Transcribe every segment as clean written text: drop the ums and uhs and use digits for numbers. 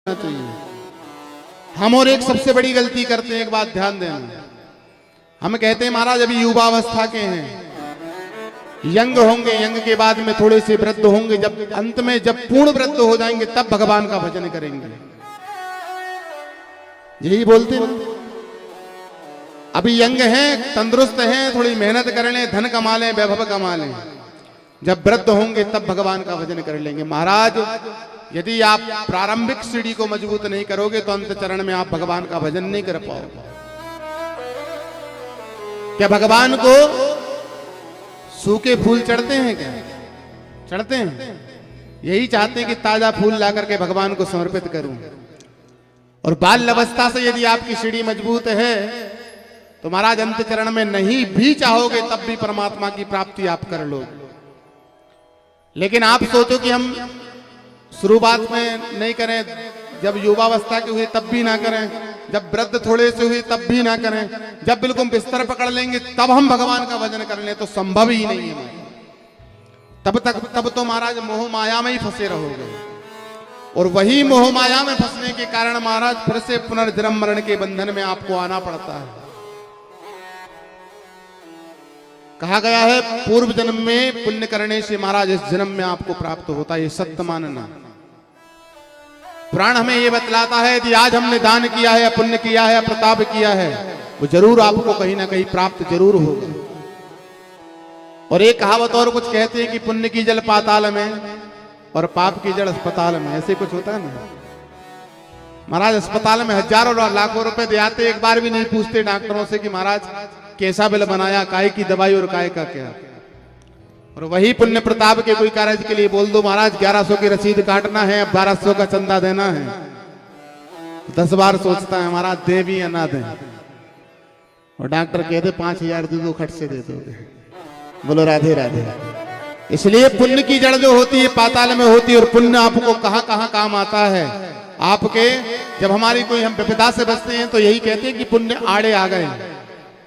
चाहिए। हम और एक सबसे बड़ी गलती करते हैं, एक बात ध्यान देना। हम कहते हैं महाराज अभी युवावस्था के हैं, यंग होंगे, यंग के बाद में थोड़े से वृद्ध होंगे, जब अंत में जब पूर्ण वृद्ध हो जाएंगे तब भगवान का भजन करेंगे। यही बोलते हैं। अभी यंग हैं, तंदुरुस्त हैं, थोड़ी मेहनत कर लें, धन कमा लें, वैभव कमा लें, जब वृद्ध होंगे तब भगवान का भजन कर लेंगे। महाराज यदि आप प्रारंभिक सीढ़ी को मजबूत नहीं करोगे तो अंत चरण में आप भगवान का भजन नहीं कर पाओगे। क्या भगवान को सूखे फूल चढ़ते हैं? क्या चढ़ते हैं? यही चाहते हैं कि ताजा फूल ला करके भगवान को समर्पित करूं। और बाल अवस्था से यदि आपकी सीढ़ी मजबूत है तो महाराज अंत चरण में नहीं भी चाहोगे तब भी परमात्मा की प्राप्ति आप कर लोगे। लेकिन आप सोचो कि हम शुरुआत में नहीं करें, जब युवावस्था के हुए तब भी ना करें, जब वृद्ध थोड़े से हुए तब भी ना करें, जब बिल्कुल बिस्तर पकड़ लेंगे तब हम भगवान का भजन कर लें, तो संभव ही नहीं है। तब तो महाराज मोह माया में ही फंसे रहोगे। और वही मोह माया में फंसने के कारण महाराज फिर से पुनर्जन्म मरण के बंधन में आपको आना पड़ता है। कहा गया है पूर्व जन्म में पुण्य करने से महाराज इस जन्म में आपको प्राप्त होता है, ये सत्य मानना। पुराण हमें ये बतलाता है कि आज हमने दान किया है, पुण्य किया है, प्रताप किया है, वो जरूर आपको कहीं ना कहीं प्राप्त जरूर होगा। और एक कहावत और कुछ कहते हैं कि पुण्य की जड़ पाताल में और पाप की जड़ अस्पताल में, ऐसे कुछ होता है ना। महाराज अस्पताल में हजारों लाखों रुपए दे आते, एक बार भी नहीं पूछते डॉक्टरों से कि महाराज कैसा बिल बनाया, काय की दवाई और काय का क्या। और वही पुण्य प्रताप के कोई कार्य के लिए बोल दो महाराज 1100 की रसीद काटना है, अब 1200 का चंदा देना है, 10 बार सोचता है महाराज दे भी या ना दें। और डॉक्टर कहते 5000 दे दो, खट से दे दोगे। बोलो राधे राधे। इसलिए पुण्य की जड़ जो होती है पाताल में होती है। और पुण्य आपको कहां कहां काम आता है आपके, जब हमारी कोई हम विपदा से बचते हैं तो यही कहते हैं कि पुण्य आड़े आ गए।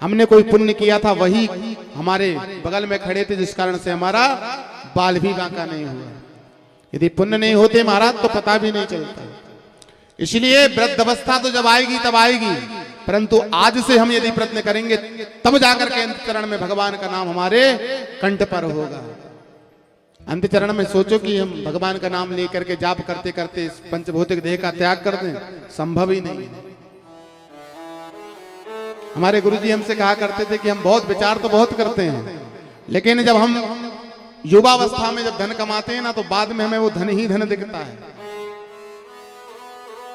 हमने कोई पुण्य किया था, वही हमारे बगल में खड़े थे, जिस कारण से हमारा बाल भी बांका नहीं हुआ। यदि पुण्य नहीं होते महाराज तो पता भी नहीं चलता। इसलिए वृद्ध अवस्था तो जब आएगी तब आएगी, परंतु आज से हम यदि प्रयत्न करेंगे तब जाकर के अंत चरण में भगवान का नाम हमारे कंठ पर होगा। अंत चरण में सोचो कि हम भगवान का नाम लेकर के जाप करते करते इस पंचभौतिक देह का त्याग कर दें, संभव ही नहीं है। हमारे गुरुजी हमसे कहा करते थे कि हम बहुत विचार तो बहुत करते हैं, लेकिन जब हम युवावस्था में जब धन कमाते हैं ना तो बाद में हमें वो धन ही धन दिखता है।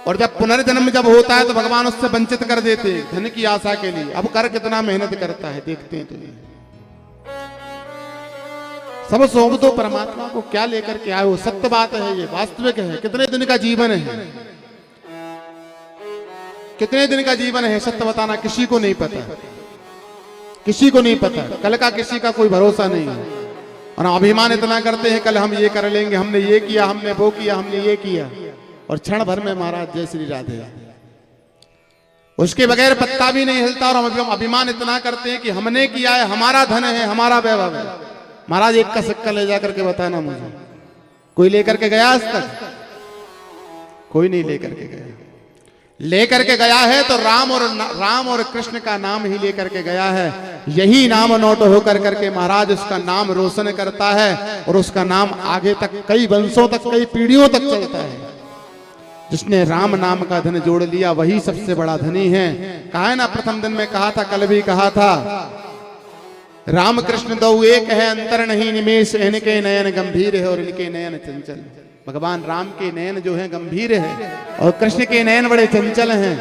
और जब पुनर्जन्म जब होता है तो भगवान उससे वंचित कर देते हैं धन की आशा के लिए। अब कर कितना मेहनत करता है देखते हैं। तो सब सौंप दो परमात्मा को, क्या लेकर के आए हो। सत्य बात है, ये वास्तविक है। कितने दिन का जीवन है, कितने दिन का जीवन है, सत्य बताना किसी को नहीं पता, किसी को नहीं पता। कल का किसी का कोई भरोसा नहीं है। और अभिमान इतना करते हैं कल हम ये कर लेंगे, हमने ये किया, हमने वो किया, हमने ये किया, और क्षण भर में महाराज जय श्री राधे, उसके बगैर पत्ता भी नहीं हिलता। और हम अभिमान इतना करते हैं कि हमने किया है, हमारा धन है, हमारा वैभव है। महाराज एक का सिक्का ले जाकर के बताना मुझे, कोई लेकर के गया आज तक? कोई नहीं लेकर के गया। लेकर के गया है तो राम और कृष्ण का नाम ही लेकर के गया है। यही नाम नोट होकर करके महाराज उसका नाम रोशन करता है, और उसका नाम आगे तक कई वंशों तक, कई पीढ़ियों तक चलता है। जिसने राम नाम का धन जोड़ लिया वही सबसे बड़ा धनी है। कहा है ना, प्रथम दिन में कहा था, कल भी कहा था, राम कृष्ण दो एक है, अंतर नहीं निमेष, इनके नयन गंभीर है और इनके नयन चंचल। भगवान राम के नयन जो है गंभीर है और कृष्ण के नयन बड़े चंचल हैं।